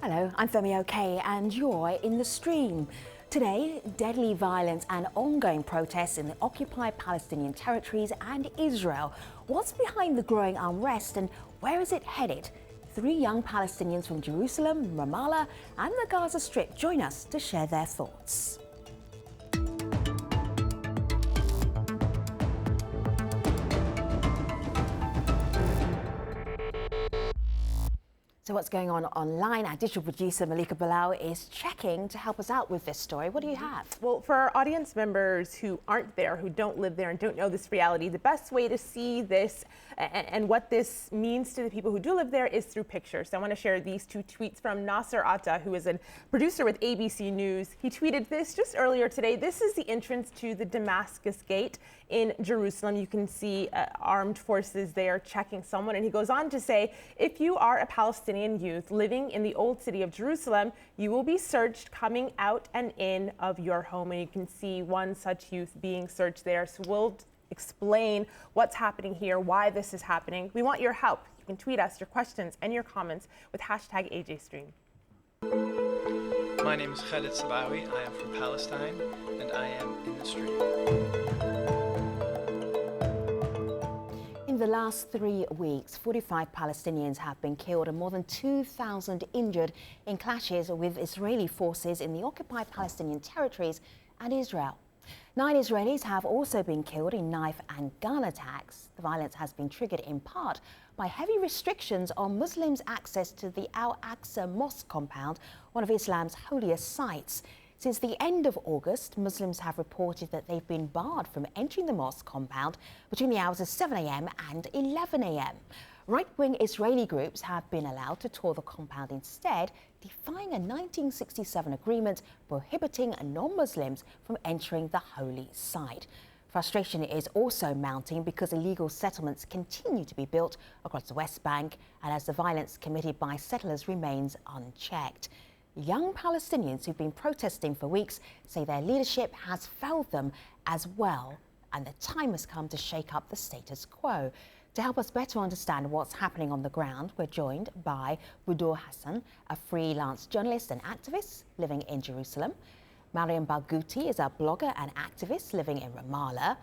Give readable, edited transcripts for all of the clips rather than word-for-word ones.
Hello, I'm Femi OK and you're in the stream. Today, deadly violence and ongoing protests in the occupied Palestinian territories and Israel. What's behind the growing unrest and where is it headed? 3 young Palestinians from Jerusalem, Ramallah and the Gaza Strip join us to share their thoughts. So what's going on online? Our digital producer Malika Bilal is checking to help us out with this story. What do you have? Well, for our audience members who aren't there, who don't live there and don't know this reality, the best way to see this and what this means to the people who do live there is through pictures. So I want to share these 2 tweets from Nasser Atta, who is a producer with ABC News. He tweeted this just earlier today. This is the entrance to the Damascus Gate in Jerusalem. You can see armed forces there checking someone. And he goes on to say, if you are a Palestinian youth living in the old city of Jerusalem, you will be searched coming out and in of your home. And you can see one such youth being searched there. So we'll explain what's happening here, why this is happening. We want your help. You can tweet us your questions and your comments with hashtag AJStream. My name is Khaled Sabawi. I am from Palestine and I am in the street. In the last 3 weeks, 45 Palestinians have been killed and more than 2,000 injured in clashes with Israeli forces in the occupied Palestinian territories and Israel. 9 Israelis have also been killed in knife and gun attacks. The violence has been triggered in part by heavy restrictions on Muslims' access to the al-aqsa mosque compound, one of Islam's holiest sites. Since the end of August, Muslims have reported that they've been barred from entering the mosque compound between the hours of 7 a.m. and 11 a.m. Right-wing Israeli groups have been allowed to tour the compound instead, defying a 1967 agreement prohibiting non-Muslims from entering the holy site. Frustration is also mounting because illegal settlements continue to be built across the West Bank and as the violence committed by settlers remains unchecked. Young Palestinians who've been protesting for weeks say their leadership has failed them as well, and the time has come to shake up the status quo. To help us better understand what's happening on the ground, we're joined by Budur Hassan, a freelance journalist and activist living in Jerusalem. Mariam Barghouti is a blogger and activist living in Ramallah.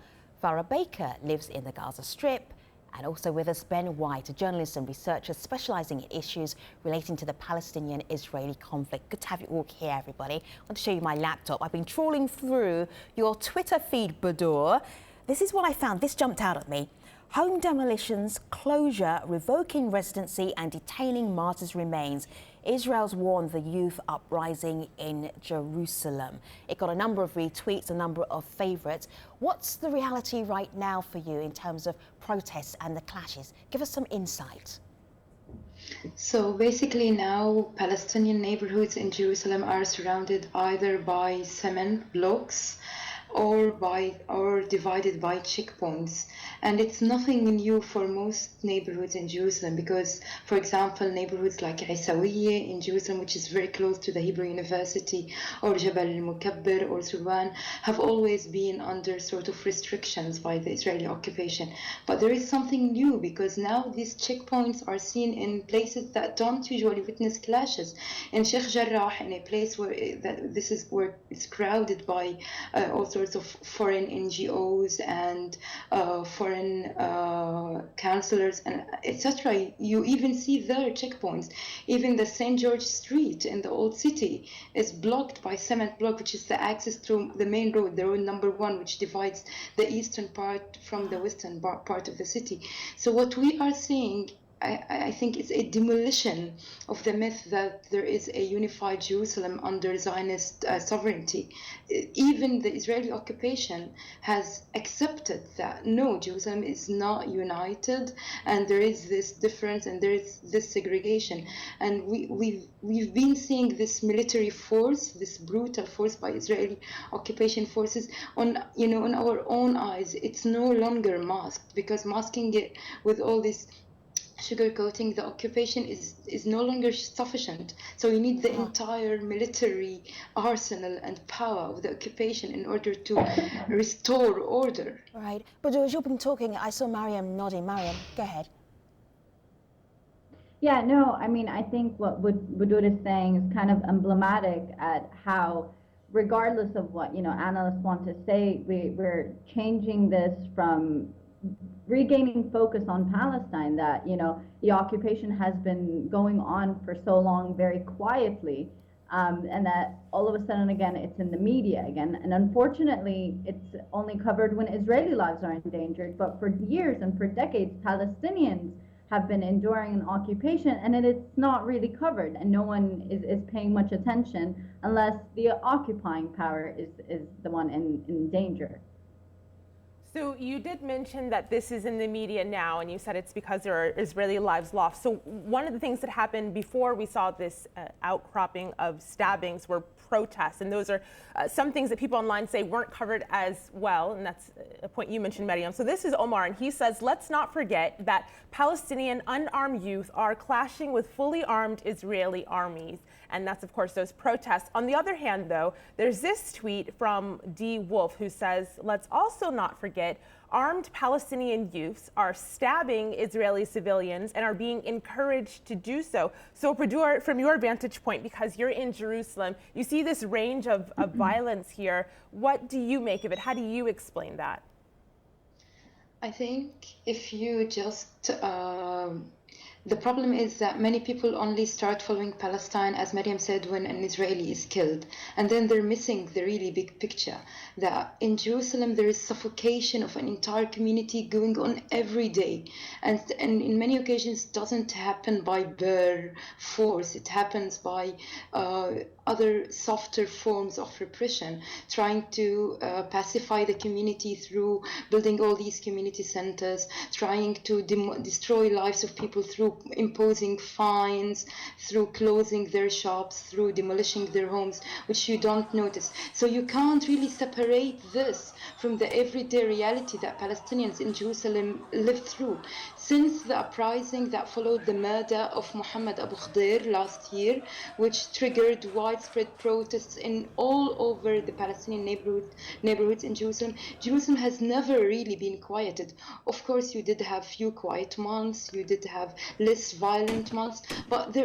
Farah Baker lives in the Gaza Strip. And also with us, Ben White, a journalist and researcher specialising in issues relating to the Palestinian-Israeli conflict. Good to have you all here, everybody. I want to show you my laptop. I've been trawling through your Twitter feed, Budur. This is what I found. This jumped out at me. Home demolitions, closure, revoking residency and detaining martyrs' remains. Israel's warned the youth uprising in Jerusalem. It got a number of retweets, a number of favourites. What's the reality right now for you in terms of protests and the clashes? Give us some insight. So basically now Palestinian neighborhoods in Jerusalem are surrounded either by cement blocks or divided by checkpoints, and it's nothing new for most neighborhoods in Jerusalem because, for example, neighborhoods like Isawiyya in Jerusalem, which is very close to the Hebron University, or Jabal al-Mukabbir or Surwan, have always been under sort of restrictions by the Israeli occupation. But there is something new because now these checkpoints are seen in places that don't usually witness clashes. In Sheikh Jarrah, in a place where this is where it's crowded by all sorts of foreign NGOs and foreign councillors and etc. You even see their checkpoints. Even the St. George Street in the old city is blocked by cement block, which is the access through the main road, the road number 1, which divides the eastern part from the western part of the city. So what we are seeing, I think, it's a demolition of the myth that there is a unified Jerusalem under Zionist sovereignty. Even the Israeli occupation has accepted that no, Jerusalem is not united, and there is this difference and there is this segregation. And we've been seeing this military force, this brutal force by Israeli occupation forces on our own eyes. It's no longer masked, because masking it with all this sugarcoating the occupation is no longer sufficient. So you need the entire military arsenal and power of the occupation in order to restore order. Right. But as you've been talking, I saw Mariam nodding. Mariam, go ahead. Yeah, no, I mean, I think what Budut is saying is kind of emblematic at how, regardless of what, analysts want to say, we're changing this from regaining focus on Palestine, that, the occupation has been going on for so long very quietly, and that all of a sudden, again, it's in the media again. And unfortunately, it's only covered when Israeli lives are endangered. But for years and for decades, Palestinians have been enduring an occupation, and it's not really covered, and no one is paying much attention unless the occupying power is the one in danger. So you did mention that this is in the media now, and you said it's because there are Israeli lives lost. So one of the things that happened before we saw this outcropping of stabbings were protests, and those are some things that people online say weren't covered as well, and that's a point you mentioned, Mariam. So this is Omar, and he says, let's not forget that Palestinian unarmed youth are clashing with fully armed Israeli armies. And that's, of course, those protests. On the other hand, though, there's this tweet from D. Wolf who says, let's also not forget armed Palestinian youths are stabbing Israeli civilians and are being encouraged to do so. So, Padur, from your vantage point, because you're in Jerusalem, you see this range of violence here. What do you make of it? How do you explain that? I think if you just the problem is that many people only start following Palestine, as Mariam said, when an Israeli is killed. And then they're missing the really big picture. That in Jerusalem, there is suffocation of an entire community going on every day. And in many occasions, it doesn't happen by bare force. It happens by other softer forms of repression, trying to pacify the community through building all these community centers, trying to destroy lives of people through imposing fines, through closing their shops, through demolishing their homes, which you don't notice. So you can't really separate this from the everyday reality that Palestinians in Jerusalem live through. Since the uprising that followed the murder of Muhammad Abu Khdeir last year, which triggered widespread protests in all over the Palestinian neighborhoods in Jerusalem, Jerusalem has never really been quieted. Of course, you did have few quiet months, you did have less violent months, but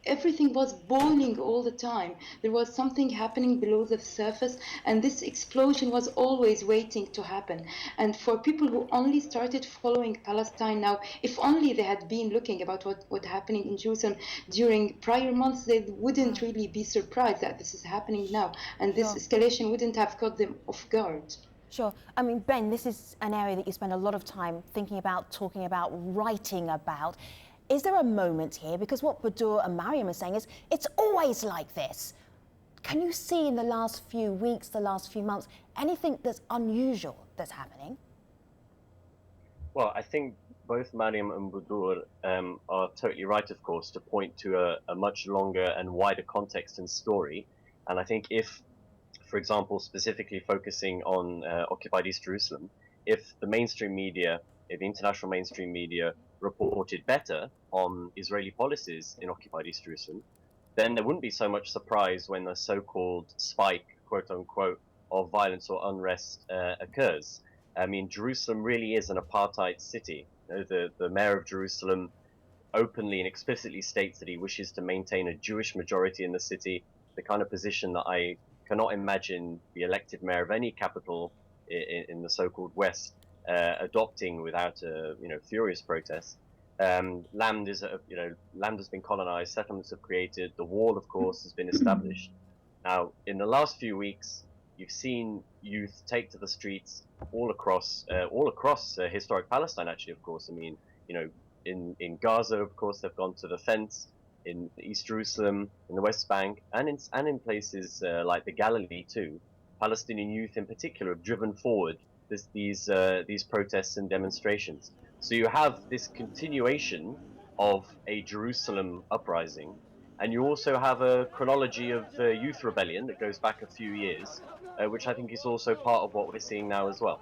everything was boiling all the time. There was something happening below the surface, and this explosion was always waiting to happen. And for people who only started following Palestine now, if only they had been looking about what happening in Jerusalem during prior months, they wouldn't really be surprised that this is happening now, and this escalation wouldn't have caught them off guard. Sure. I mean, Ben, this is an area that you spend a lot of time thinking about, talking about, writing about. Is there a moment here? Because what Badur and Mariam are saying is it's always like this. Can you see in the last few weeks, the last few months, anything that's unusual that's happening? Well, I think both Mariam and Budur are totally right, of course, to point to a much longer and wider context and story. And I think if, for example, specifically focusing on occupied East Jerusalem, if the mainstream media, if the international mainstream media reported better on Israeli policies in occupied East Jerusalem, then there wouldn't be so much surprise when the so-called spike, quote unquote, of violence or unrest occurs. I mean, Jerusalem really is an apartheid city. You know, the mayor of Jerusalem openly and explicitly states that he wishes to maintain a Jewish majority in the city, the kind of position that I cannot imagine the elected mayor of any capital in the so-called West adopting without furious protest. Land has been colonized, settlements have created, the wall, of course, has been established. Now, in the last few weeks, you've seen youth take to the streets all across historic Palestine. Actually, of course, I mean, in Gaza, of course, they've gone to the fence. In East Jerusalem, in the West Bank, and in places like the Galilee too, Palestinian youth in particular have driven forward these protests and demonstrations. So you have this continuation of a Jerusalem uprising, and you also have a chronology of youth rebellion that goes back a few years, which I think is also part of what we're seeing now as well.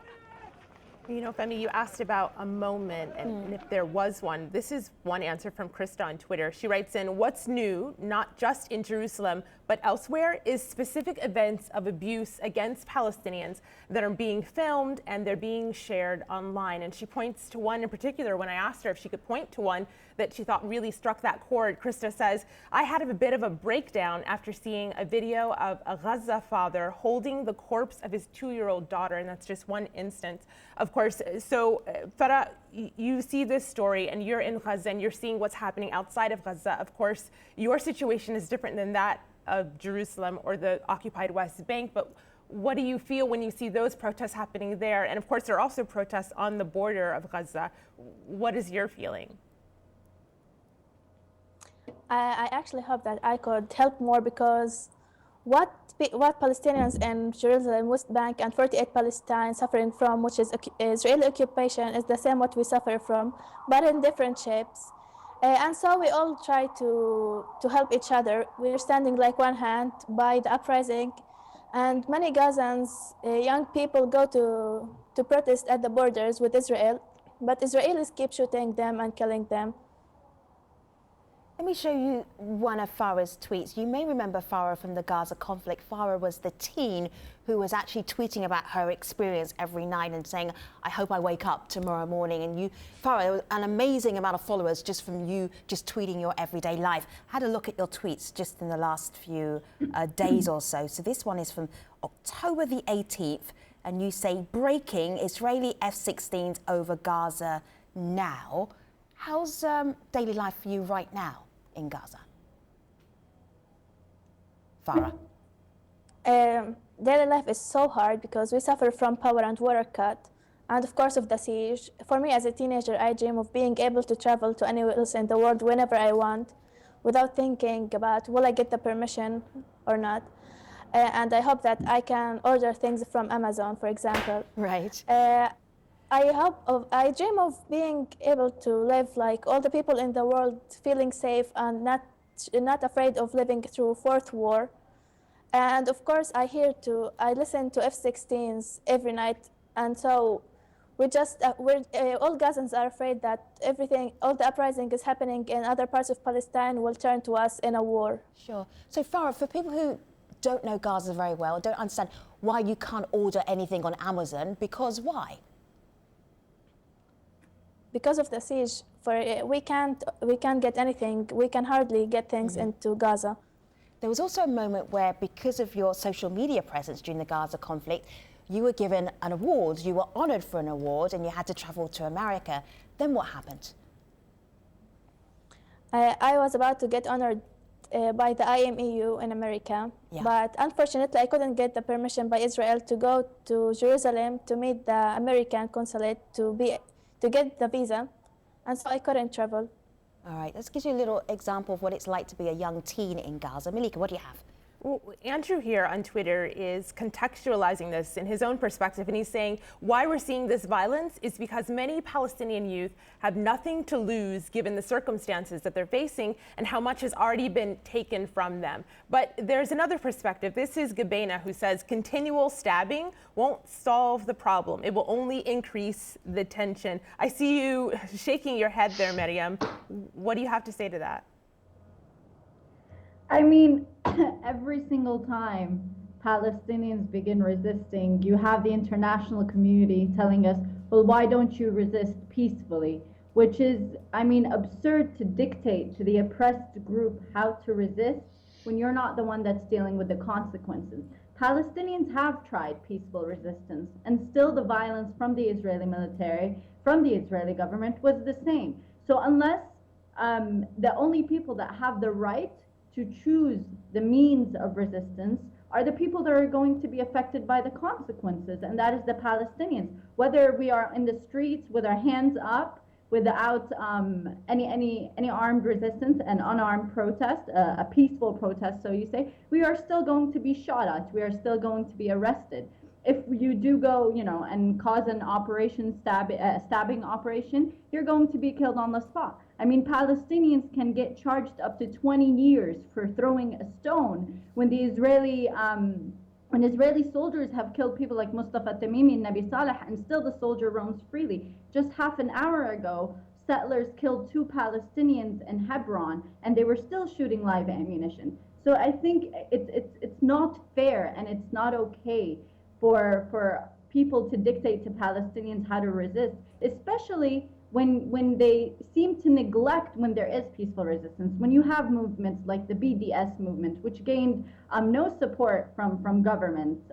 You know, Femi, you asked about a moment and if there was one. This is one answer from Krista on Twitter. She writes in, what's new, not just in Jerusalem, but elsewhere, is specific events of abuse against Palestinians that are being filmed and they're being shared online. And she points to one in particular. When I asked her if she could point to one that she thought really struck that chord, Krista says, I had a bit of a breakdown after seeing a video of a Gaza father holding the corpse of his 2-year-old daughter. And that's just one instance, of course. So Farah, you see this story and you're in Gaza and you're seeing what's happening outside of Gaza. Of course, your situation is different than that of Jerusalem or the occupied West Bank, but what do you feel when you see those protests happening there? And of course, there are also protests on the border of Gaza. What is your feeling? I actually hope that I could help more, because what Palestinians in Jerusalem, West Bank, and 48 Palestine suffering from, which is Israeli occupation, is the same what we suffer from, but in different shapes. And so we all try to help each other. We're standing like one hand by the uprising, and many Gazans, young people, go to protest at the borders with Israel, but Israelis keep shooting them and killing them. Let me show you one of Farah's tweets. You may remember Farah from the Gaza conflict. Farah was the teen who was actually tweeting about her experience every night and saying, I hope I wake up tomorrow morning. And you, Farah, an amazing amount of followers just from you just tweeting your everyday life. Had a look at your tweets just in the last few days or so. So this one is from October the 18th. And you say, breaking, Israeli F-16s over Gaza now. How's daily life for you right now in Gaza? Farah? Daily life is so hard because we suffer from power and water cut, and of course of the siege. For me as a teenager, I dream of being able to travel to anywhere else in the world whenever I want, without thinking about will I get the permission or not. And I hope that I can order things from Amazon, for example. Right. I dream of being able to live like all the people in the world, feeling safe and not afraid of living through fourth war. And of course, I listen to F-16s every night, and so all Gazans are afraid that all the uprising is happening in other parts of Palestine will turn to us in a war. Sure. So Farah, for people who don't know Gaza very well, don't understand why you can't order anything on Amazon, because why? Because of the siege, we can't get anything. We can hardly get things into Gaza. There was also a moment where, because of your social media presence during the Gaza conflict, you were given an award. You were honored for an award, and you had to travel to America. Then what happened? I was about to get honored by the IMEU in America, but unfortunately, I couldn't get the permission by Israel to go to Jerusalem to meet the American consulate to get the visa, and so I couldn't travel. All right, let's give you a little example of what it's like to be a young teen in Gaza. Malika, what do you have? Well, Andrew here on Twitter is contextualizing this in his own perspective, and he's saying why we're seeing this violence is because many Palestinian youth have nothing to lose given the circumstances that they're facing and how much has already been taken from them. But there's another perspective. This is Gabbana, who says continual stabbing won't solve the problem. It will only increase the tension. I see you shaking your head there, Maryam. What do you have to say to that? I mean, every single time Palestinians begin resisting, you have the international community telling us, well, why don't you resist peacefully? Which is, I mean, absurd to dictate to the oppressed group how to resist when you're not the one that's dealing with the consequences. Palestinians have tried peaceful resistance, and still the violence from the Israeli military, from the Israeli government, was the same. So unless the only people that have the right to choose the means of resistance are the people that are going to be affected by the consequences, and that is the Palestinians. Whether we are in the streets with our hands up, without any armed resistance, an unarmed protest, a peaceful protest, so you say, we are still going to be shot at, we are still going to be arrested. If you do go, and cause an operation, stabbing operation, you're going to be killed on the spot. I mean, Palestinians can get charged up to 20 years for throwing a stone when the Israeli when Israeli soldiers have killed people like Mustafa Tamimi and Nabi Saleh, and still the soldier roams freely. Just half an hour ago, settlers killed 2 Palestinians in Hebron, and they were still shooting live ammunition. So I think it's not fair, and it's not okay for people to dictate to Palestinians how to resist, especially when they seem to neglect when there is peaceful resistance. When you have movements like the BDS movement, which gained no support from governments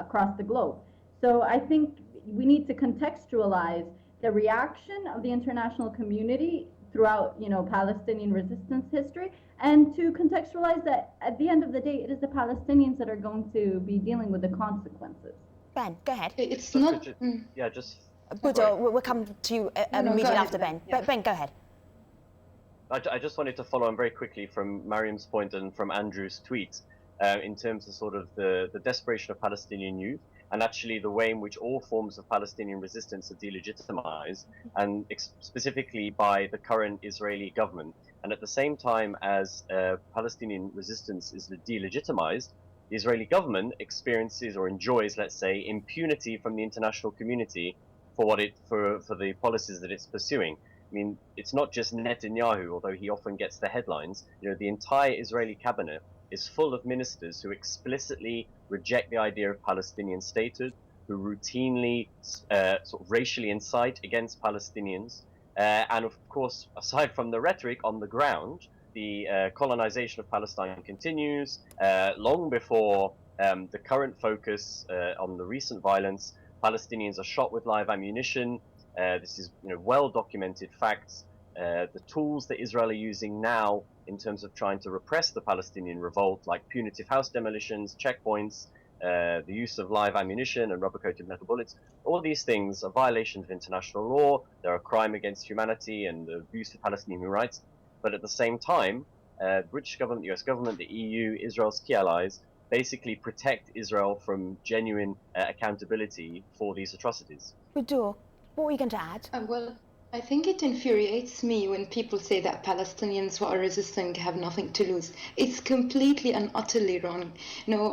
across the globe. So I think we need to contextualize the reaction of the international community throughout, Palestinian resistance history, and to contextualize that at the end of the day, it is the Palestinians that are going to be dealing with the consequences. Ben, go ahead. It's not. Yeah, just. Budo, we'll come to you immediately after Ben. Yeah. Ben, go ahead. I just wanted to follow on very quickly from Mariam's point and from Andrew's tweet in terms of sort of the desperation of Palestinian youth, and actually the way in which all forms of Palestinian resistance are delegitimized, and specifically by the current Israeli government. And at the same time as Palestinian resistance is delegitimized, the Israeli government experiences or enjoys, let's say, impunity from the international community for the policies that it's pursuing. I mean, it's not just Netanyahu, although he often gets the headlines. The entire Israeli cabinet is full of ministers who explicitly reject the idea of Palestinian statehood, who routinely sort of racially incite against Palestinians. And of course, aside from the rhetoric on the ground, the colonization of Palestine continues long before the current focus on the recent violence. Palestinians are shot with live ammunition. This is well-documented facts. The tools that Israel are using now in terms of trying to repress the Palestinian revolt, like punitive house demolitions, checkpoints, the use of live ammunition and rubber-coated metal bullets, all these things are violations of international law. They're a crime against humanity and abuse of Palestinian human rights. But at the same time, the British government, the US government, the EU, Israel's key allies, basically protect Israel from genuine accountability for these atrocities. Budo, what were you going to add? Well, I think it infuriates me when people say that Palestinians who are resisting have nothing to lose. It's completely and utterly wrong.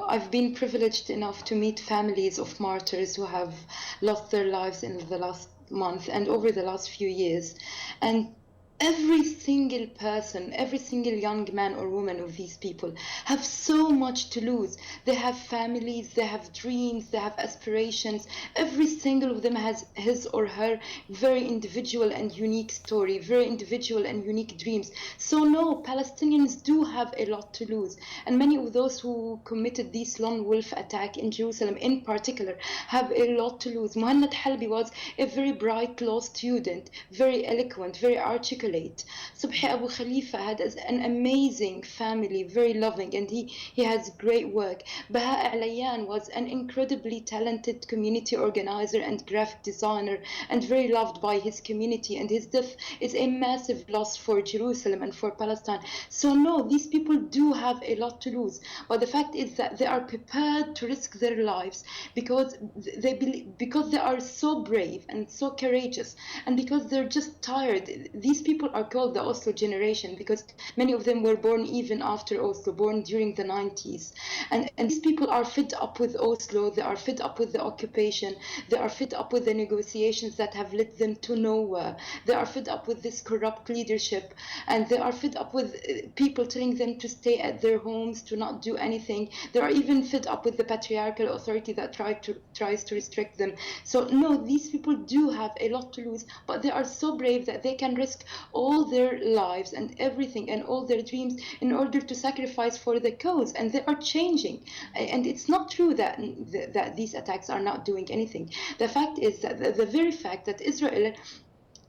I've been privileged enough to meet families of martyrs who have lost their lives in the last month and over the last few years. And every single person, every single young man or woman of these people have so much to lose. They have families, they have dreams, they have aspirations. Every single of them has his or her very individual and unique story, very individual and unique dreams. So no, Palestinians do have a lot to lose. And many of those who committed this lone wolf attack in Jerusalem in particular have a lot to lose. Muhammad Halbi was a very bright law student, very eloquent, very articulate. Subhi Abu Khalifa had an amazing family, very loving, and he has great work. Baha Alayan was an incredibly talented community organizer and graphic designer and very loved by his community, and his death is a massive loss for Jerusalem and for Palestine. So no, these people do have a lot to lose, but the fact is that they are prepared to risk their lives because they are so brave and so courageous, and because they're just tired. These people are called the Oslo generation because many of them were born even after Oslo, born during the 90s. And these people are fed up with Oslo, they are fed up with the occupation, they are fed up with the negotiations that have led them to nowhere. They are fed up with this corrupt leadership, and they are fed up with people telling them to stay at their homes, to not do anything. They are even fed up with the patriarchal authority that tries to restrict them. So no, these people do have a lot to lose, but they are so brave that they can risk all their lives and everything and all their dreams in order to sacrifice for the cause, and they are changing. And it's not true that these attacks are not doing anything. The fact is that the very fact that Israel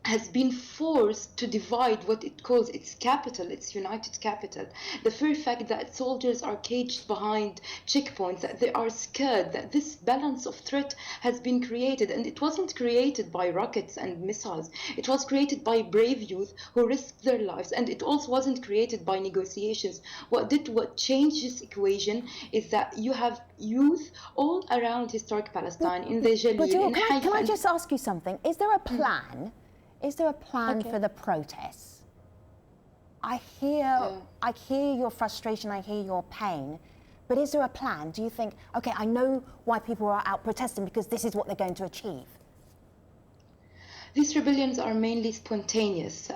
has been forced to divide what it calls its capital, its united capital. The very fact that soldiers are caged behind checkpoints, that they are scared, that this balance of threat has been created. And it wasn't created by rockets and missiles. It was created by brave youth who risked their lives. And it also wasn't created by negotiations. What changed this equation is that you have youth all around historic Palestine, in the Jalil, in Haifa. Can I just ask you something? Is there a plan? Is there a plan for the protests? I hear your frustration, I hear your pain, But is there a plan? Do you think, okay, I know why people are out protesting because this is what they're going to achieve? These rebellions are mainly spontaneous,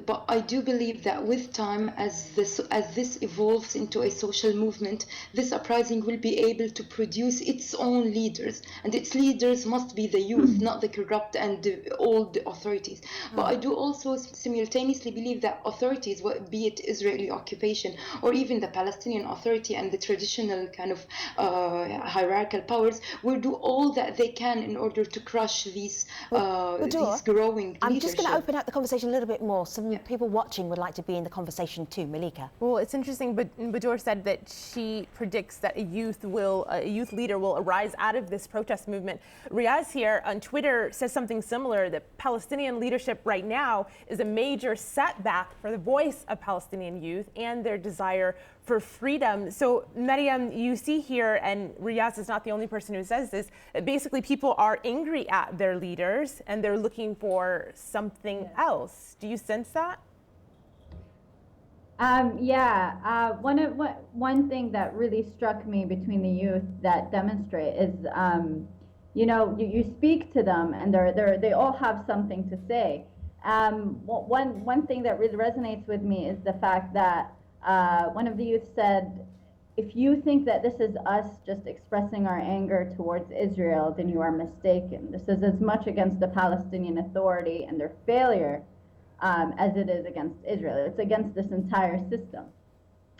but I do believe that with time, as this evolves into a social movement, this uprising will be able to produce its own leaders, and its leaders must be the youth, not the corrupt and the old authorities. But I do also simultaneously believe that authorities, be it Israeli occupation or even the Palestinian Authority and the traditional kind of hierarchical powers, will do all that they can in order to crush these growing I'm just going to leadership. open up the conversation a little bit more. Some people watching would like to be in the conversation too. Malika. Well, it's interesting, but Badur said that she predicts that a youth leader will arise out of this protest movement. Riaz here on Twitter says something similar, that Palestinian leadership right now is a major setback for the voice of Palestinian youth and their desire for freedom. So, Maryam, you see here, and Riaz is not the only person who says this, that basically people are angry at their leaders and they're looking for something else. Do you sense that? One thing that really struck me between the youth that demonstrate is, you speak to them and they all have something to say. One thing that really resonates with me is the fact that one of the youth said, if you think that this is us just expressing our anger towards Israel, then you are mistaken. This is as much against the Palestinian Authority and their failure as it is against Israel. It's against this entire system.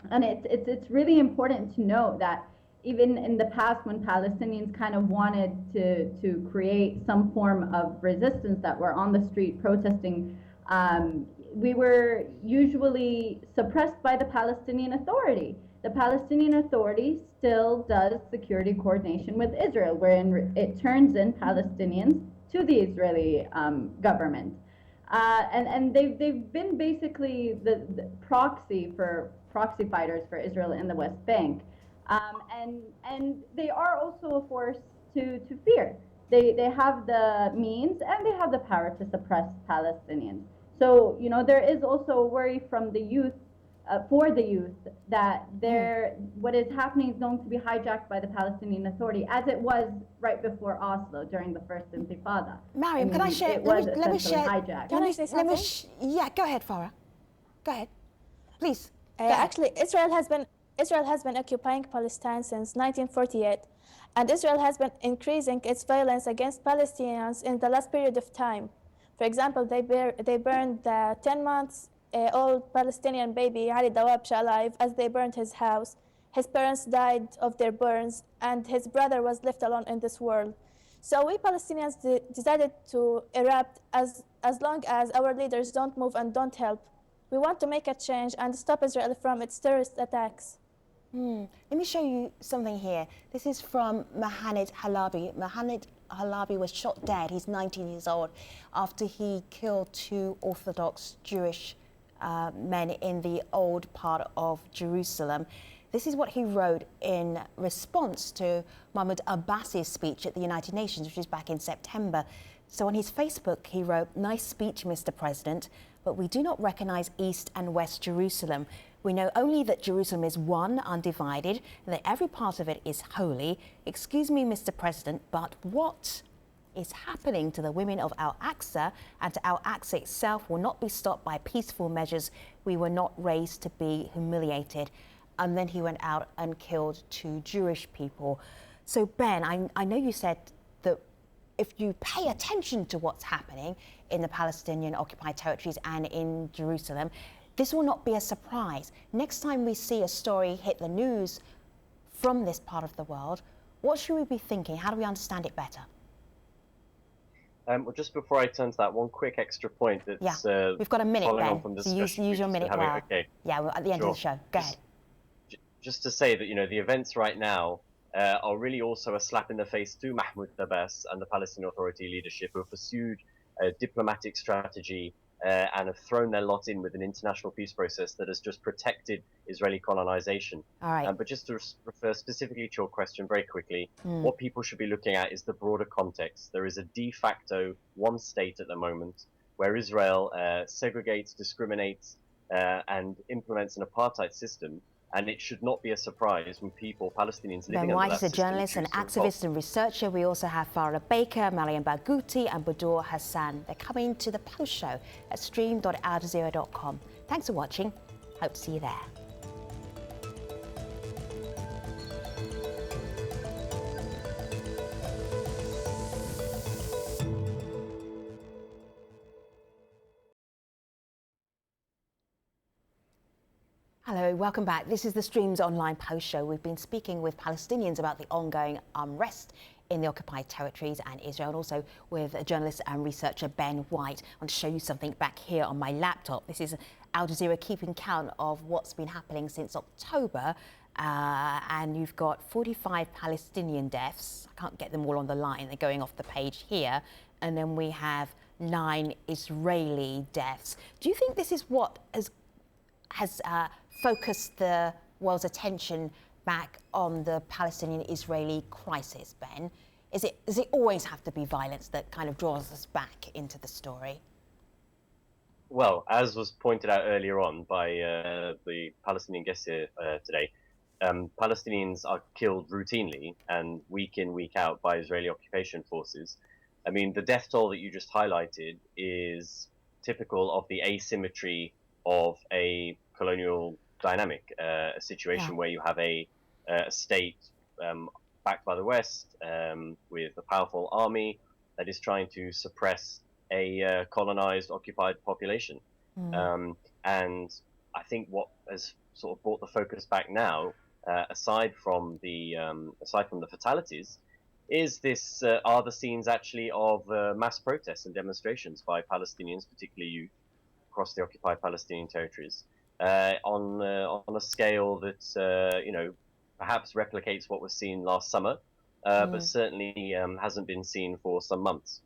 And it's really important to note that even in the past, when Palestinians kind of wanted to create some form of resistance, that were on the street protesting, we were usually suppressed by the Palestinian Authority. The Palestinian Authority still does security coordination with Israel, wherein it turns in Palestinians to the Israeli government. And they've been basically the proxy fighters for Israel in the West Bank. And they are also a force to fear. They have the means and they have the power to suppress Palestinians. So, there is also a worry from the youth, for the youth, that what is happening is going to be hijacked by the Palestinian Authority, as it was right before Oslo during the first Intifada. Mariam, can I share? Let me share. Hijacked. Can I say something? Yeah, go ahead, Farah. Go ahead, please. Actually, Israel has been occupying Palestine since 1948, and Israel has been increasing its violence against Palestinians in the last period of time. For example, they burned the 10-month-old Palestinian baby Ali Dawabsha alive as they burned his house. His parents died of their burns, and his brother was left alone in this world. So we Palestinians decided to erupt as long as our leaders don't move and don't help. We want to make a change and stop Israel from its terrorist attacks. Let me show you something here. This is from Mohamed Halabi. Mohamed Halabi was shot dead. He's 19 years old after he killed 2 Orthodox Jewish men in the old part of Jerusalem. This is what he wrote in response to Mahmoud Abbas's speech at the United Nations, which is back in September. So on his Facebook, he wrote, "Nice speech, Mr. President, but we do not recognize East and West Jerusalem. We know only that Jerusalem is one, undivided, and that every part of it is holy. Excuse me, Mr. President, but what is happening to the women of al-aqsa and to al-aqsa itself will not be stopped by peaceful measures. We were not raised to be humiliated." And then he went out and killed 2 Jewish people. So Ben, I know you said that if you pay attention to what's happening in the Palestinian occupied territories and in Jerusalem, this will not be a surprise. Next time we see a story hit the news from this part of the world, what should we be thinking? How do we understand it better? Well, just before I turn to that, one quick extra point that's we've got a minute, following Ben. on from the So discussion use your minute well. Okay. Yeah, we're at the end of the show. Go ahead. Just to say that, the events right now are really also a slap in the face to Mahmoud Abbas and the Palestinian Authority leadership, who have pursued a diplomatic strategy and have thrown their lot in with an international peace process that has just protected Israeli colonization. All right. But just to refer specifically to your question very quickly, what people should be looking at is the broader context. There is a de facto one state at the moment where Israel segregates, discriminates, and implements an apartheid system And it should not be a surprise when Palestinians living Ben under White that is a system journalist and choose to revolt. activist and researcher. We also have Farah Baker, Mariam Barghouti and Budur Hassan. They're coming to the post show at stream.aljazeera.com. Thanks for watching. Hope to see you there. Hello, welcome back. This is the Stream's online post show. We've been speaking with Palestinians about the ongoing unrest in the occupied territories and Israel, and also with journalist and researcher Ben White. I want to show you something back here on my laptop. This is Al Jazeera keeping count of what's been happening since October. And you've got 45 Palestinian deaths. I can't get them all on the line. They're going off the page here. And then we have 9 Israeli deaths. Do you think this is what has focused the world's attention back on the Palestinian-Israeli crisis, Ben? Does it always have to be violence that kind of draws us back into the story? Well, as was pointed out earlier on by the Palestinian guest here today, Palestinians are killed routinely and week in, week out by Israeli occupation forces. I mean, the death toll that you just highlighted is typical of the asymmetry of a colonial dynamic, a situation where you have a state backed by the West with a powerful army that is trying to suppress a colonized, occupied population. And I think what has sort of brought the focus back now, aside from the fatalities, is this are the scenes actually of mass protests and demonstrations by Palestinians, particularly youth, across the occupied Palestinian territories, on a scale that perhaps replicates what was seen last summer, but certainly hasn't been seen for some months.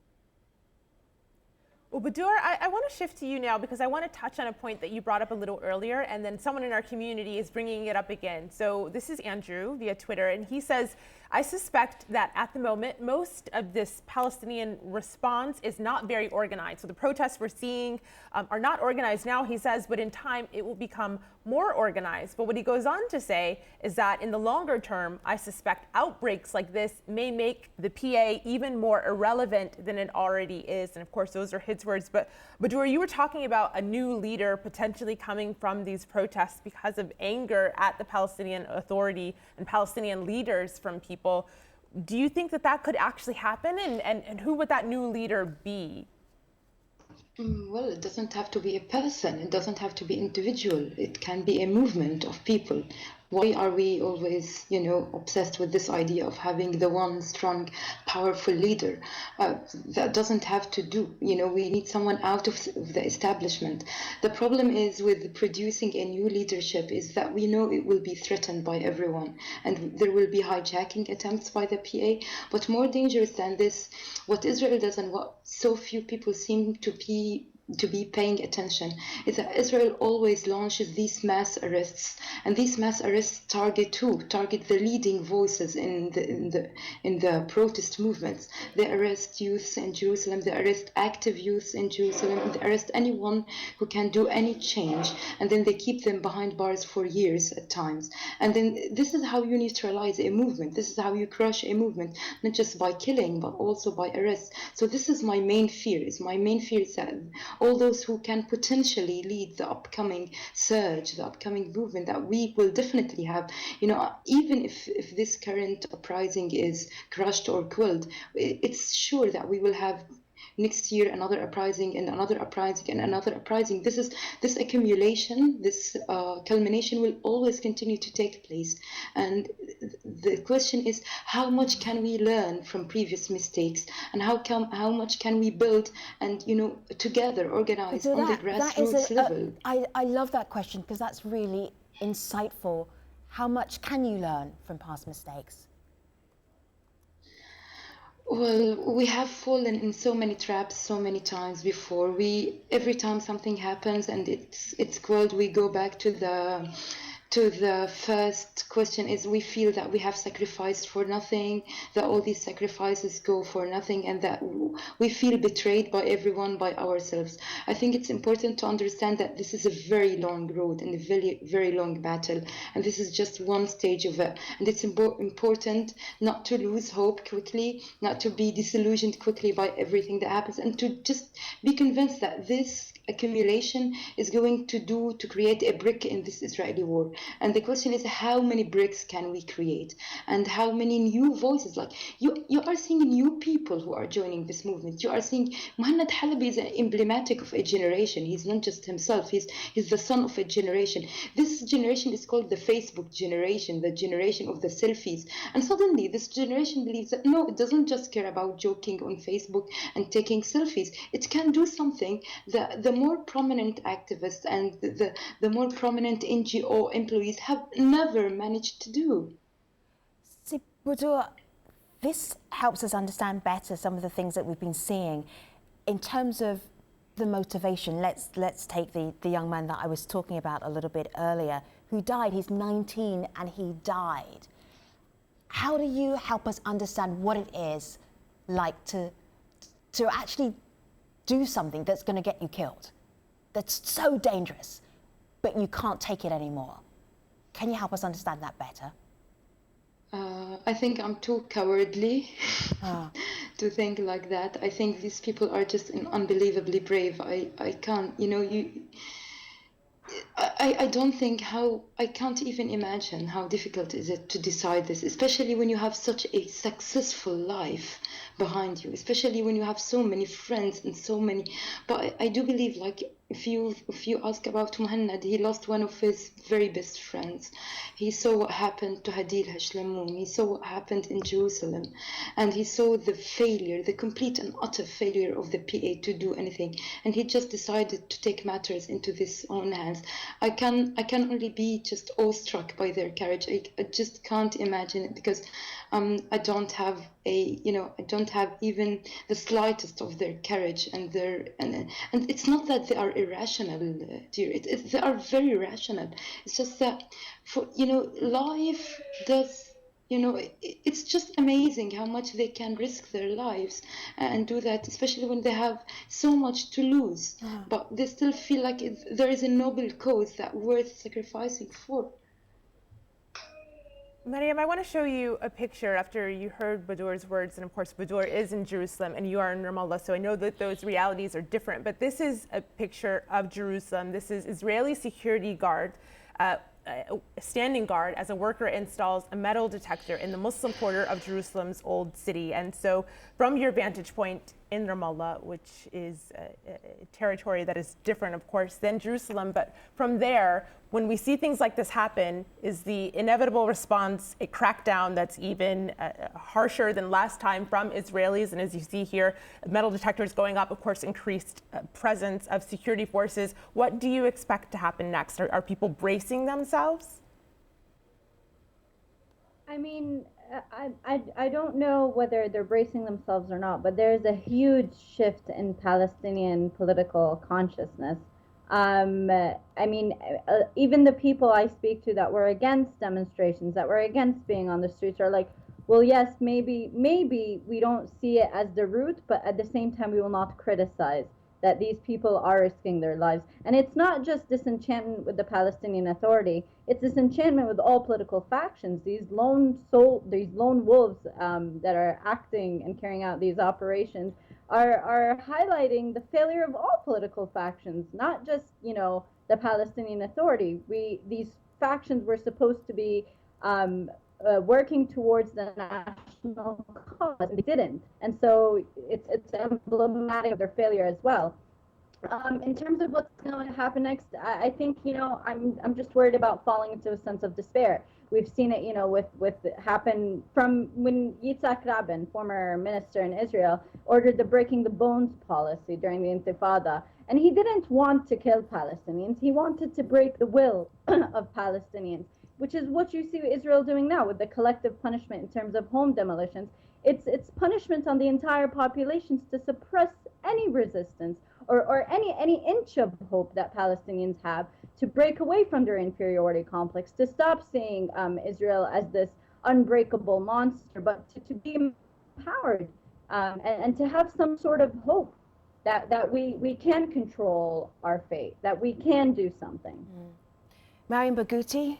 Well, Budur, I want to shift to you now because I want to touch on a point that you brought up a little earlier, and then someone in our community is bringing it up again. So this is Andrew via Twitter, and he says, I suspect that at the moment, most of this Palestinian response is not very organized. So the protests we're seeing are not organized now, he says, but in time it will become more organized. But what he goes on to say is that in the longer term, I suspect outbreaks like this may make the PA even more irrelevant than it already is. And of course, those are his words. But Budur, you were talking about a new leader potentially coming from these protests because of anger at the Palestinian Authority and Palestinian leaders from people. Do you think that that could actually happen? And who would that new leader be? Well, it doesn't have to be a person. It doesn't have to be individual. It can be a movement of people. Why are we always, obsessed with this idea of having the one strong, powerful leader? That doesn't have to do. We need someone out of the establishment. The problem is with producing a new leadership is that we know it will be threatened by everyone, and there will be hijacking attempts by the PA. But more dangerous than this, what Israel does and what so few people seem to be paying attention is that Israel always launches these mass arrests, and these mass arrests target the leading voices in the protest movements. They arrest youths in Jerusalem, they arrest active youths in Jerusalem, and they arrest anyone who can do any change, and then they keep them behind bars for years at times. And then this is how you neutralize a movement. This is how you crush a movement, not just by killing but also by arrest. So this is my main fear. My main fear is that all those who can potentially lead the upcoming surge, the upcoming movement that we will definitely have, even if this current uprising is crushed or quelled, it's sure that we will have next year another uprising and another uprising and another uprising. This accumulation, this culmination will always continue to take place. And the question is, how much can we learn from previous mistakes, and how much can we build and together organize on the grassroots level? I love that question because that's really insightful. How much can you learn from past mistakes? Well, we have fallen in so many traps so many times before. Every time something happens and it's quelled, we go back to to the first question is we feel that we have sacrificed for nothing, that all these sacrifices go for nothing, and that we feel betrayed by everyone, by ourselves. I think it's important to understand that this is a very long road and a very, very long battle, and this is just one stage of it. And it's important not to lose hope quickly, not to be disillusioned quickly by everything that happens, and to just be convinced that this accumulation is going to create a brick in this Israeli war. And the question is, how many bricks can we create, and how many new voices? Like you are seeing new people who are joining this movement. You are seeing Muhammad Halabi is emblematic of a generation. He's not just himself. He's the son of a generation. This generation is called the Facebook generation, the generation of the selfies. And suddenly, this generation believes that no, it doesn't just care about joking on Facebook and taking selfies. It can do something. The more prominent activists and the more prominent NGO employees have never managed to do. See, Budur, this helps us understand better some of the things that we've been seeing in terms of the motivation. Let's take the young man that I was talking about a little bit earlier, who died. He's 19 and he died. How do you help us understand what it is like to actually do something that's going to get you killed, that's so dangerous, but you can't take it anymore? Can you help us understand that better? I think I'm too cowardly to think like that. I think these people are just unbelievably brave. I can't, I don't think I can't even imagine how difficult is it to decide this, especially when you have such a successful life behind you, especially when you have so many friends and so many. But I do believe, like, if you ask about Muhammad, he lost one of his very best friends. He saw what happened to ABED al HASHLAMOUN. He saw what happened in Jerusalem, and he saw the failure, the complete and utter failure of the PA to do anything. And he just decided to take matters into his own hands. I can only be just awestruck by their courage. I just can't imagine it, because I don't have I don't have even the slightest of their courage and and it's not that they are irrational, dear. They are very rational. It's just that for life does. It's just amazing how much they can risk their lives and do that, especially when they have so much to lose. But they still feel like there is a noble cause that worth sacrificing for. Mariam, I want to show you a picture after you heard Budur's words, and of course Budur is in Jerusalem and you are in Ramallah, so I know that those realities are different, but this is a picture of Jerusalem. This is Israeli security guard, standing guard as a worker installs a metal detector in the Muslim quarter of Jerusalem's old city. And so from your vantage point in Ramallah, which is a territory that is different, of course, than Jerusalem, but from there, when we see things like this happen, is the inevitable response a crackdown that's even harsher than last time from Israelis? And as you see here, metal detectors going up, of course, increased presence of security forces. What do you expect to happen next? Are people bracing themselves? I mean, I don't know whether they're bracing themselves or not, but there's a huge shift in Palestinian political consciousness. I mean, even the people I speak to that were against demonstrations, that were against being on the streets, are like, well, yes, maybe we don't see it as the root, but at the same time, we will not criticize that these people are risking their lives. And it's not just disenchantment with the Palestinian Authority, it's disenchantment with all political factions. These lone wolves that are acting and carrying out these operations are highlighting the failure of all political factions, not just, the Palestinian Authority. These factions were supposed to be working towards the national cause, and they didn't. And so it's emblematic of their failure as well. In terms of what's going to happen next, I think, I'm just worried about falling into a sense of despair. We've seen it, with happen from when Yitzhak Rabin, former minister in Israel, ordered the breaking the bones policy during the Intifada. And he didn't want to kill Palestinians. He wanted to break the will of Palestinians, which is what you see Israel doing now with the collective punishment in terms of home demolitions. It's punishment on the entire populations to suppress any resistance or any inch of hope that Palestinians have to break away from their inferiority complex, to stop seeing Israel as this unbreakable monster, but to be empowered and to have some sort of hope that we can control our fate, that we can do something. Mariam Barghouti,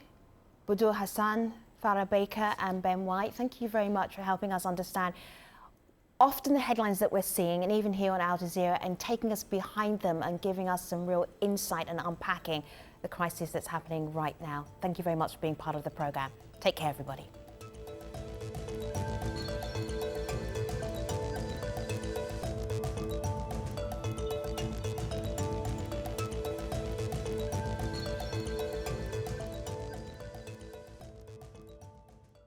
Budur Hassan, Farah Baker and Ben White, thank you very much for helping us understand often the headlines that we're seeing, and even here on Al Jazeera, and taking us behind them and giving us some real insight and unpacking the crisis that's happening right now. Thank you very much for being part of the programme. Take care, everybody.